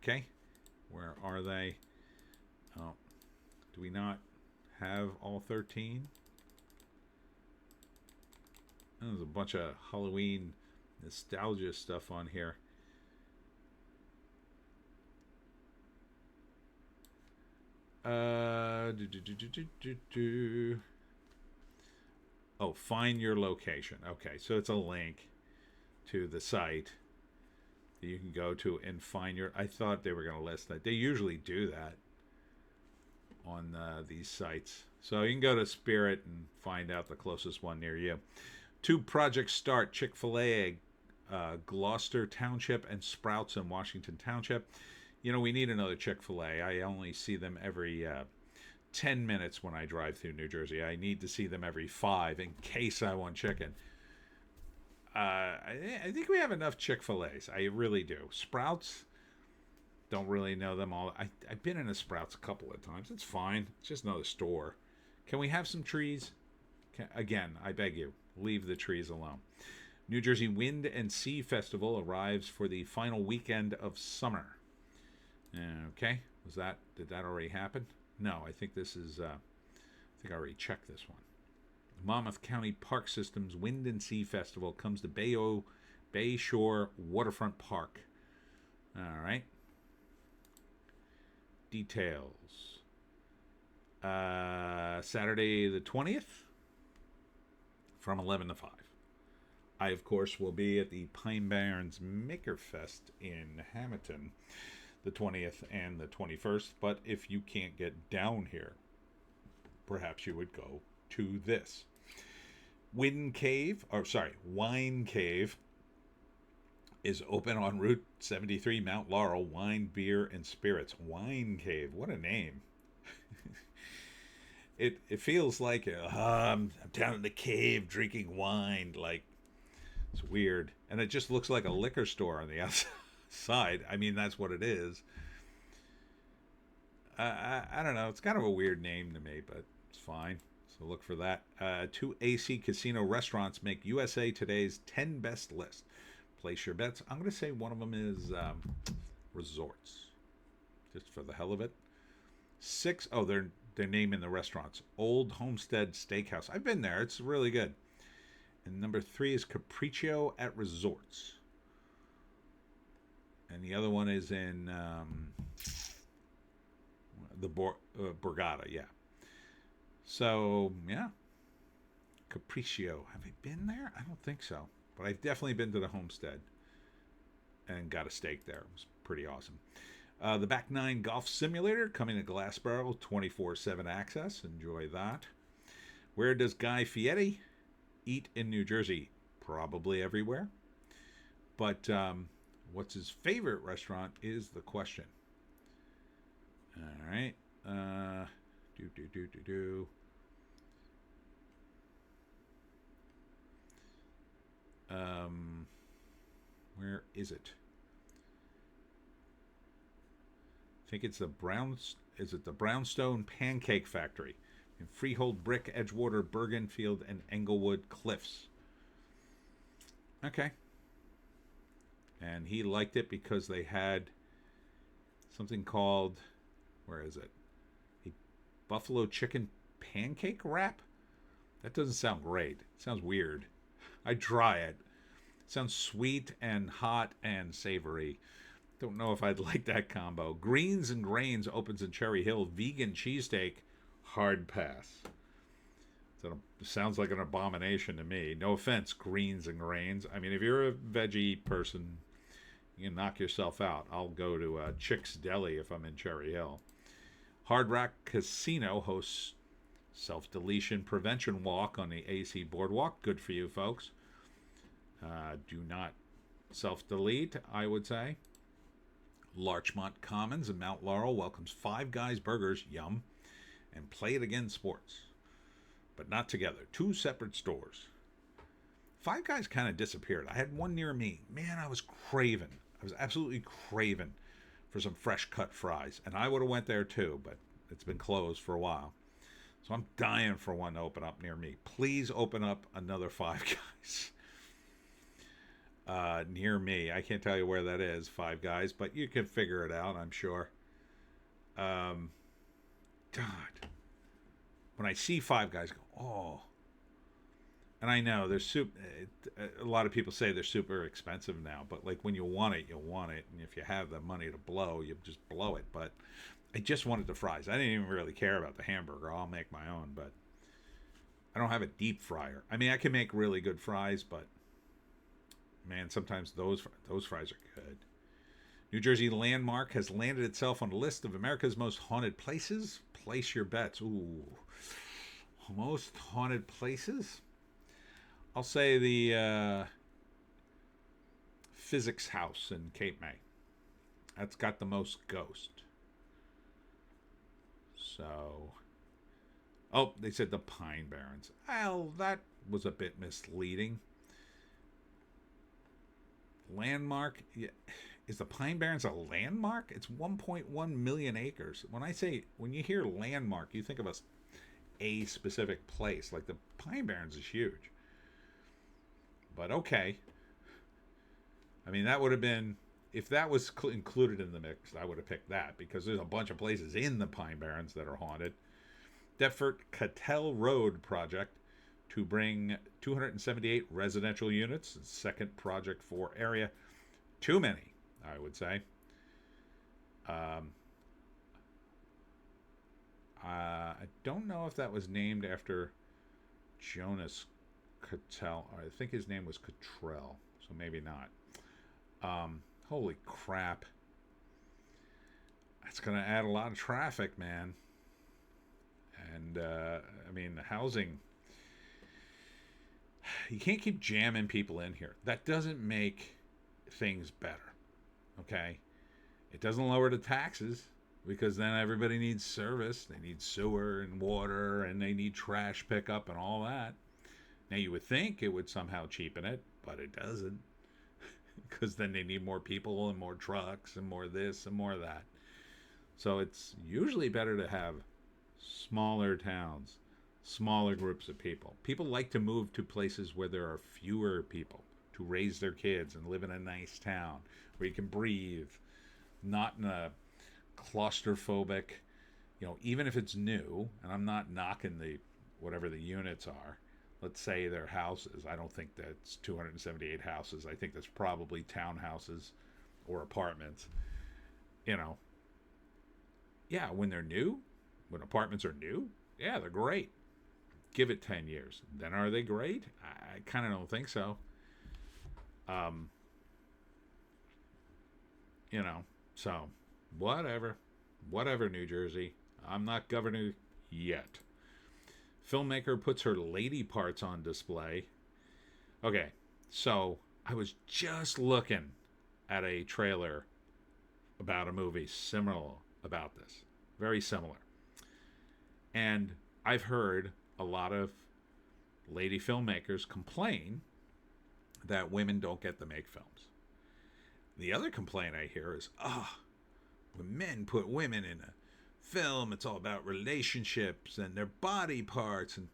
Okay. Where are they? Oh, do we not have all 13? Oh, there's a bunch of Halloween nostalgia stuff on here. Oh, find your location. Okay, so it's a link to the site that you can go to and find your... I thought they were going to list that. They usually do that on these sites. So you can go to Spirit and find out the closest one near you. 2 projects start. Chick-fil-A, Gloucester Township, and Sprouts in Washington Township. You know, we need another Chick-fil-A. I only see them every 10 minutes when I drive through New Jersey. I need to see them every 5 in case I want chicken. I think we have enough Chick-fil-A's. I really do. Sprouts, don't really know them all. I've been in a Sprouts a couple of times. It's fine. It's just another store. Can we have some trees? Again, I beg you, leave the trees alone. New Jersey Wind and Sea Festival arrives for the final weekend of summer. Okay. Did that already happen? No, I think this is, I think I already checked this one. Monmouth County Park System's Wind and Sea Festival comes to Bay Shore Waterfront Park. All right. Details. Saturday the 20th from 11 to 5. I, of course, will be at the Pine Barrens Maker Fest in Hamilton the 20th and the 21st. But if you can't get down here, perhaps you would go to this. Wine Cave is open on Route 73, Mount Laurel. Wine, beer, and spirits. Wine Cave. What a name. It feels like I'm down in the cave drinking wine. Like, it's weird. And it just looks like a liquor store on the outside. I mean, that's what it is. I don't know. It's kind of a weird name to me, but it's fine. So look for that. 2 AC casino restaurants make USA Today's 10 best list. Place your bets. I'm going to say one of them is resorts, just for the hell of it. 6. Oh, they're naming the restaurants. Old Homestead Steakhouse. I've been there. It's really good. And number 3 is Capriccio at Resorts. And the other one is in the Borgata, yeah. So, yeah. Capriccio. Have I been there? I don't think so. But I've definitely been to the Homestead and got a steak there. It was pretty awesome. The Back 9 Golf Simulator coming to Glassboro, 24/7 access. Enjoy that. Where does Guy Fieri eat in New Jersey? Probably everywhere. But what's his favorite restaurant is the question. All right. Where is it? I think it's the Brownstone Pancake Factory in Freehold Brick, Edgewater, Bergenfield, and Englewood Cliffs. Okay. And he liked it because they had something called, where is it? A buffalo chicken pancake wrap? That doesn't sound great. It sounds weird. I'd try it. It sounds sweet and hot and savory. Don't know if I'd like that combo. Greens and Grains opens in Cherry Hill. Vegan cheesesteak. Hard pass. So it sounds like an abomination to me. No offense, Greens and Grains. I mean, if you're a veggie person, you can knock yourself out. I'll go to Chick's Deli if I'm in Cherry Hill. Hard Rock Casino hosts self-deletion prevention walk on the AC Boardwalk. Good for you, folks. Do not self-delete, I would say. Larchmont Commons in Mount Laurel welcomes Five Guys Burgers, yum, and Play It Again Sports. But not together. Two separate stores. Five Guys kind of disappeared. I had one near me. Man, I was craving. I was absolutely craving for some fresh cut fries. And I would have went there too, but it's been closed for a while. So I'm dying for one to open up near me. Please open up another Five Guys near me. I can't tell you where that is, Five Guys, but you can figure it out, I'm sure. God. When I see Five Guys, I go, oh. And I know they're a lot of people say they're super expensive now, but like when you want it, you'll want it. And if you have the money to blow, you just blow it. But I just wanted the fries. I didn't even really care about the hamburger. I'll make my own, but I don't have a deep fryer. I mean, I can make really good fries, but man, sometimes those fries are good. New Jersey Landmark has landed itself on a list of America's most haunted places. Place your bets. Ooh. Most haunted places? I'll say the Physics House in Cape May. That's got the most ghost. So, oh, they said the Pine Barrens. Well, that was a bit misleading. Landmark, yeah. Is the Pine Barrens a landmark? It's 1.1 million acres. When you hear landmark, you think of a specific place. Like the Pine Barrens is huge. But okay. I mean, that would have been, if that was included in the mix, I would have picked that because there's a bunch of places in the Pine Barrens that are haunted. Deptford Cattell Road project to bring 278 residential units. Second project for area. Too many, I would say. I don't know if that was named after Jonas Cattell. I think his name was Cottrell, so maybe not. Holy crap. That's going to add a lot of traffic, man. And, I mean, the housing... You can't keep jamming people in here. That doesn't make things better, okay? It doesn't lower the taxes because then everybody needs service. They need sewer and water and they need trash pickup and all that. Now, you would think it would somehow cheapen it, but it doesn't because then they need more people and more trucks and more this and more that. So it's usually better to have smaller towns, smaller groups of people. People like to move to places where there are fewer people to raise their kids and live in a nice town where you can breathe, not in a claustrophobic, even if it's new, and I'm not knocking whatever the units are, let's say their houses. I don't think that's 278 houses. I think that's probably townhouses or apartments. You know, yeah, when they're new, when apartments are new, yeah, they're great. Give it 10 years. Then are they great? I kind of don't think so. Um, you know, so whatever. Whatever, New Jersey. I'm not governor yet. Filmmaker puts her lady parts on display. Okay, so I was just looking at a trailer about a movie similar about this. Very similar. And I've heard a lot of lady filmmakers complain that women don't get to make films. The other complaint I hear is, when men put women in a film, it's all about relationships and their body parts. And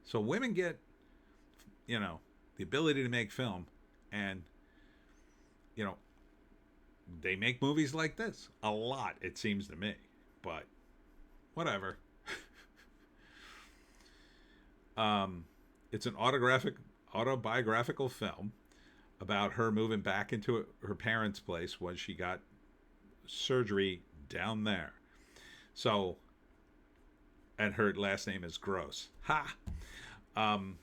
so women get, the ability to make film, and, they make movies like this. A lot, it seems to me. But whatever. It's an autobiographical film about her moving back into her parents' place when she got surgery down there. So, and her last name is Gross. Ha! And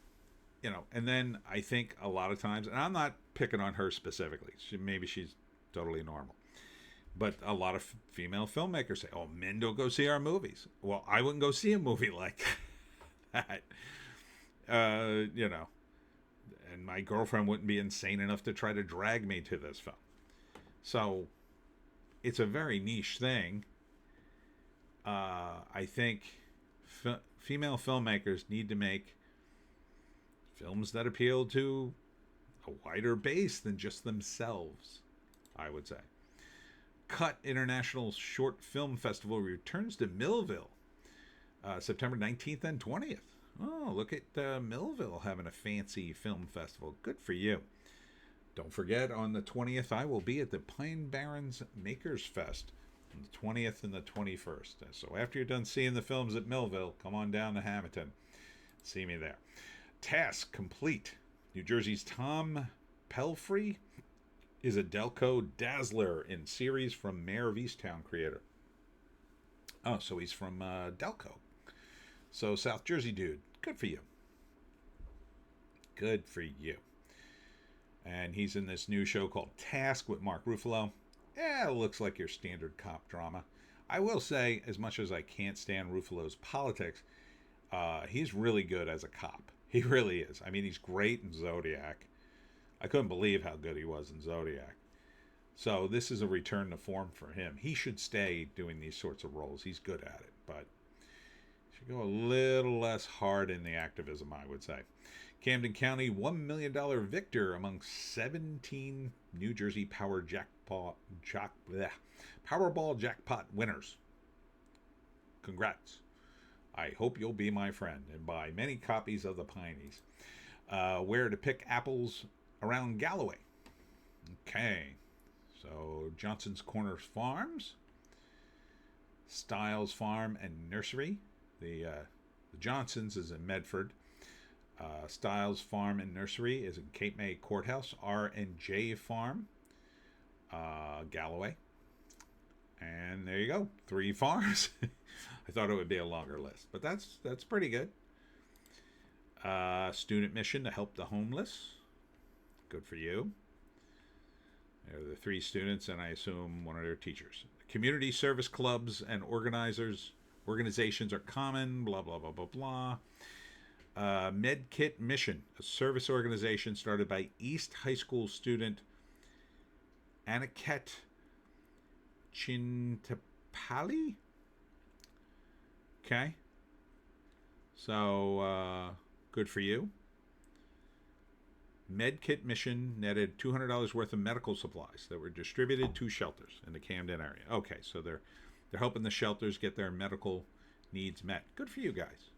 then I think a lot of times, and I'm not picking on her specifically. Maybe she's totally normal. But a lot of female filmmakers say, oh, men don't go see our movies. Well, I wouldn't go see a movie like that. And my girlfriend wouldn't be insane enough to try to drag me to this film. So it's a very niche thing. I think female filmmakers need to make films that appeal to a wider base than just themselves, I would say. Cut International Short Film Festival returns to Millville September 19th and 20th. Oh, look at Millville having a fancy film festival. Good for you. Don't forget, on the 20th, I will be at the Pine Barrens Makers Fest on the 20th and the 21st. So after you're done seeing the films at Millville, come on down to Hamilton. See me there. Task complete. New Jersey's Tom Pelfrey is a Delco Dazzler in series from Mayor of Easttown creator. Oh, so he's from Delco. So South Jersey dude. Good for you. Good for you. And he's in this new show called Task with Mark Ruffalo. Yeah, it looks like your standard cop drama. I will say, as much as I can't stand Ruffalo's politics, he's really good as a cop. He really is. I mean, he's great in Zodiac. I couldn't believe how good he was in Zodiac. So this is a return to form for him. He should stay doing these sorts of roles. He's good at it, but should go a little less hard in the activism, I would say. Camden County $1 million victor among 17 New Jersey Powerball jackpot winners. Congrats. I hope you'll be my friend and buy many copies of the Pineys. Where to pick apples around Galloway. Okay. So Johnson's Corners Farms, Stiles Farm and Nursery. The Johnsons is in Medford. Stiles Farm and Nursery is in Cape May Courthouse. R&J Farm, Galloway. And there you go, 3 farms. I thought it would be a longer list, but that's pretty good. Student mission to help the homeless. Good for you. There are the 3 students, and I assume one of their teachers. Community service clubs and organizations are common. Blah blah blah blah blah. MedKit Mission, a service organization started by East High School student Aniket Chintapalli. Okay. So, good for you. MedKit Mission netted $200 worth of medical supplies that were distributed to shelters in the Camden area. Okay, so they're helping the shelters get their medical needs met. Good for you guys.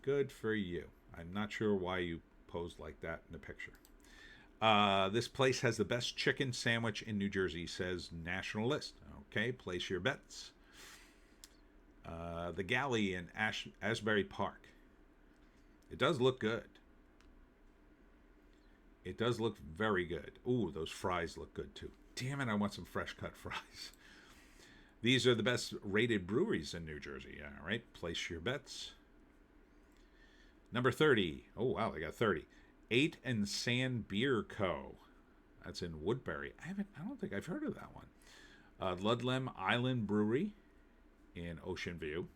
Good for you. I'm not sure why you posed like that in the picture. This place has the best chicken sandwich in New Jersey, says National List. Okay, place your bets. The Galley in Asbury Park. It does look good. It does look very good. Ooh, those fries look good too. Damn it, I want some fresh cut fries. These are the best rated breweries in New Jersey. All right, place your bets. Number 30. Oh, wow, they got 30. 8 and Sand Beer Co. That's in Woodbury. I don't think I've heard of that one. Ludlam Island Brewery in Ocean View.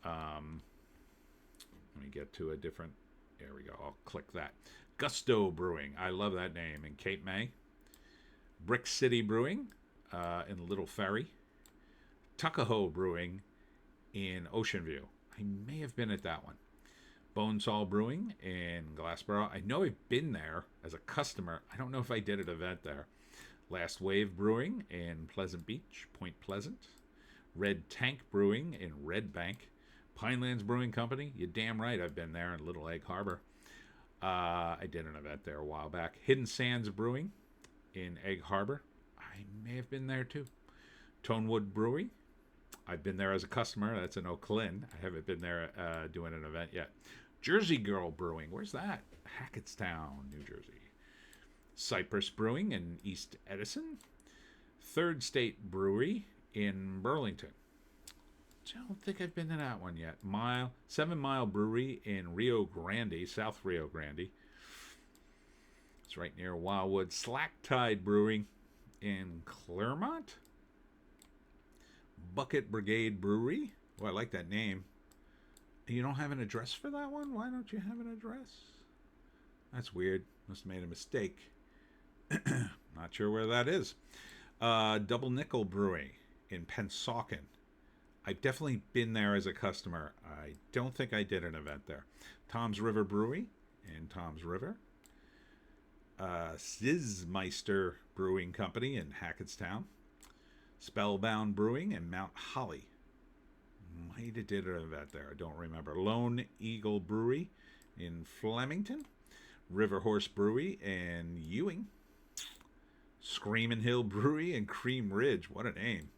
Let me get to a different. There we go. I'll click that. Gusto Brewing. I love that name in Cape May. Brick City Brewing in Little Ferry. Tuckahoe Brewing in Ocean View. I may have been at that one. Bonesaw Brewing in Glassboro. I know I've been there as a customer. I don't know if I did an event there. Last Wave Brewing in Pleasant Beach, Point Pleasant. Red Tank Brewing in Red Bank. Pinelands Brewing Company. You're damn right I've been there in Little Egg Harbor. I did an event there a while back. Hidden Sands Brewing in Egg Harbor. I may have been there too. Tonewood Brewery. I've been there as a customer. That's in Oak Lynn. I haven't been there doing an event yet. Jersey Girl Brewing. Where's that? Hackettstown, New Jersey. Cypress Brewing in East Edison. Third State Brewery in Burlington. I don't think I've been to that one yet. 7 Mile Brewery in Rio Grande, South Rio Grande. It's right near Wildwood. Slack Tide Brewing in Claremont. Bucket Brigade Brewery. Oh, I like that name. You don't have an address for that one? Why don't you have an address? That's weird. Must have made a mistake. Not sure where that is. Double Nickel Brewing in Pensauken. I've definitely been there as a customer. I don't think I did an event there. Tom's River Brewery in Tom's River. Sizmeister Brewing Company in Hackettstown. Spellbound Brewing in Mount Holly. Might have did an event there. I don't remember. Lone Eagle Brewery in Flemington. River Horse Brewery in Ewing. Screamin' Hill Brewery in Cream Ridge. What a name.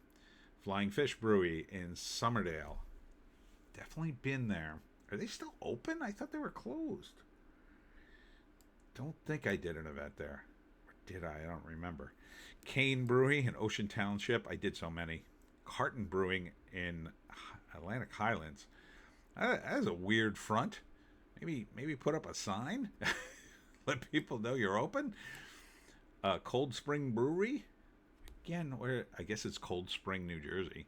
Flying Fish Brewery in Somerdale. Definitely been there. Are they still open? I thought they were closed. Don't think I did an event there. Or did I? I don't remember. Kane Brewery in Ocean Township. I did so many. Carton Brewing in Atlantic Highlands. That is a weird front. Maybe put up a sign. Let people know you're open. Cold Spring Brewery. Again, where I guess it's Cold Spring, New Jersey.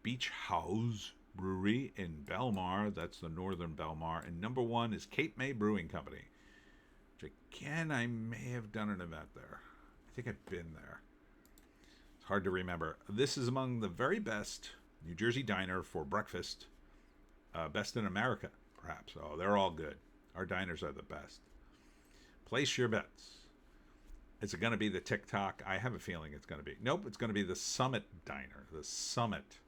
Beach House Brewery in Belmar. That's the northern Belmar. And number 1 is Cape May Brewing Company. Which again, I may have done an event there. I think I've been there. It's hard to remember. This is among the very best New Jersey diner for breakfast. Best in America, perhaps. Oh, they're all good. Our diners are the best. Place your bets. Is it going to be the TikTok? I have a feeling it's going to be. Nope, it's going to be the Summit Diner. The Summit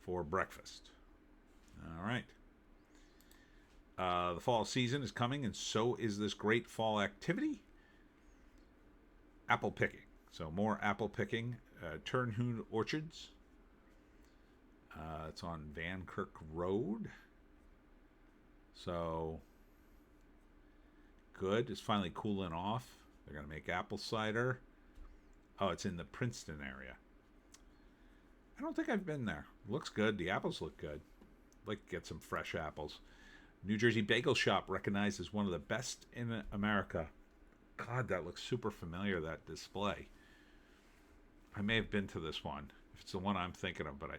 for breakfast. All right. The fall season is coming, and so is this great fall activity. Apple picking. So more apple picking. Turnhoon Orchards. It's on Van Kirk Road. So good. It's finally cooling off. They're going to make apple cider. Oh, it's in the Princeton area. I don't think I've been there. Looks good. The apples look good. I'd like to get some fresh apples. New Jersey Bagel Shop, recognized as one of the best in America. God, that looks super familiar, that display. I may have been to this one, if it's the one I'm thinking of, but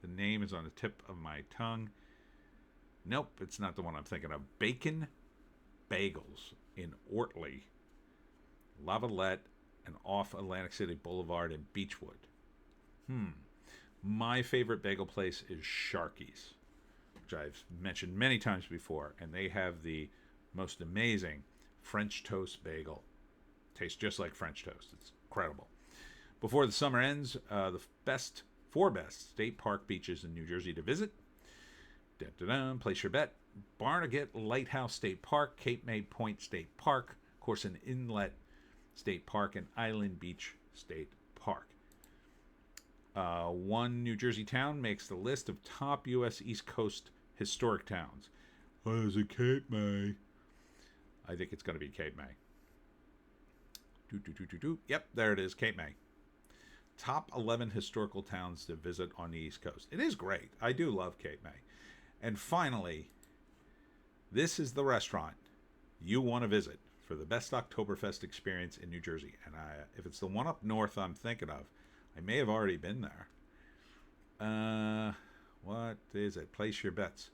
the name is on the tip of my tongue. Nope, it's not the one I'm thinking of. Bacon Bagels in Ortley, Lavalette, and off Atlantic City Boulevard in Beechwood. My favorite bagel place is Sharky's, which I've mentioned many times before, and they have the most amazing French toast bagel. Tastes just like French toast. It's incredible. Before the summer ends, the four best state park beaches in New Jersey to visit. Place your bet. Barnegat Lighthouse State Park, Cape May Point State Park, Corson Inlet State Park, and Island Beach State Park. One New Jersey town makes the list of top U.S. East Coast historic towns. Oh, is it Cape May? I think it's going to be Cape May. Yep, there it is, Cape May. Top 11 historical towns to visit on the East Coast. It is great. I do love Cape May. And finally, this is the restaurant you want to visit for the best Oktoberfest experience in New Jersey. And if it's the one up north I'm thinking of, I may have already been there. What is it? Place your bets.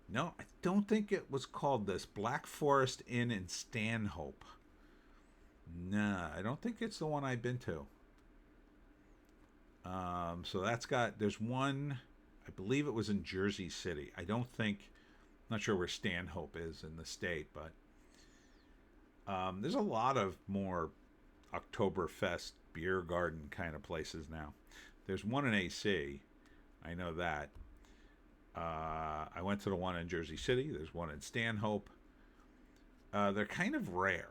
No, I don't think it was called this. Black Forest Inn in Stanhope. Nah, I don't think it's the one I've been to. So there's one, I believe it was in Jersey City. Not sure where Stanhope is in the state, but there's a lot of more Oktoberfest beer garden kind of places now. There's one in AC. I know that. I went to the one in Jersey City. There's one in Stanhope. They're kind of rare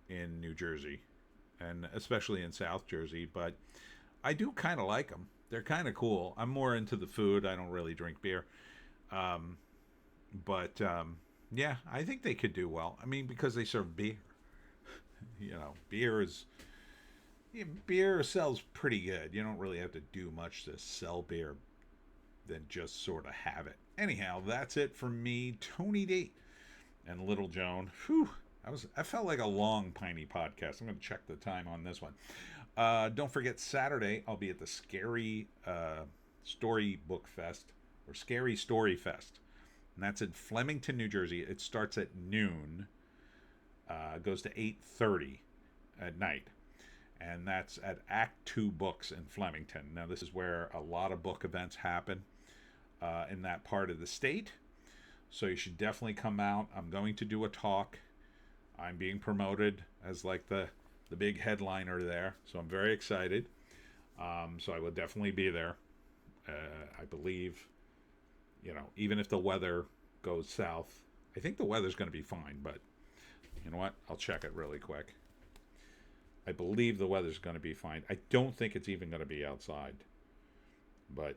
in New Jersey, and especially in South Jersey, but I do kind of like them. They're kind of cool. I'm more into the food. I don't really drink beer. But yeah, I think they could do well. I mean, because they serve beer. Beer sells pretty good. You don't really have to do much to sell beer than just sort of have it. Anyhow, that's it for me, Tony D and Little Joan. Whew. I felt like a long Piney podcast. I'm going to check the time on this one. Don't forget, Saturday I'll be at the Scary Storybook Fest, or Scary Story Fest, and that's in Flemington, New Jersey. It starts at noon, goes to 8:30 at night, and that's at Act 2 Books in Flemington. Now, this is where a lot of book events happen in that part of the state, so you should definitely come out. I'm going to do a talk. I'm being promoted as like the big headliner there, so I'm very excited. So I will definitely be there. I believe, even if the weather goes south, I think the weather's going to be fine, but you know what? I'll check it really quick. I believe the weather's going to be fine. I don't think it's even going to be outside, but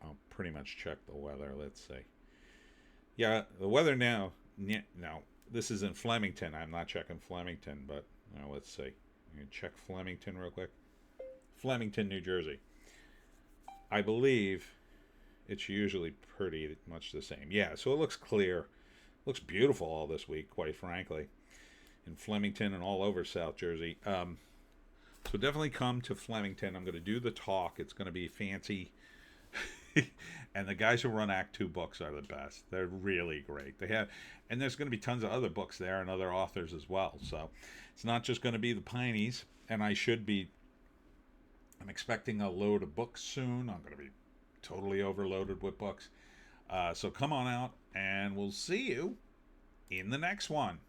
I'll pretty much check the weather. Let's see. Yeah, the weather now. No, this is in Flemington. I'm not checking Flemington, but let's see. I'm going to check Flemington real quick. Flemington, New Jersey. I believe it's usually pretty much the same. Yeah, so it looks clear. Looks beautiful all this week, quite frankly, in Flemington and all over South Jersey. So definitely come to Flemington. I'm going to do the talk. It's going to be fancy. And the guys who run Act 2 Books are the best. They're really great. And there's going to be tons of other books there and other authors as well. So it's not just going to be the Pineys. And I'm expecting a load of books soon. I'm going to be totally overloaded with books. So come on out, and we'll see you in the next one.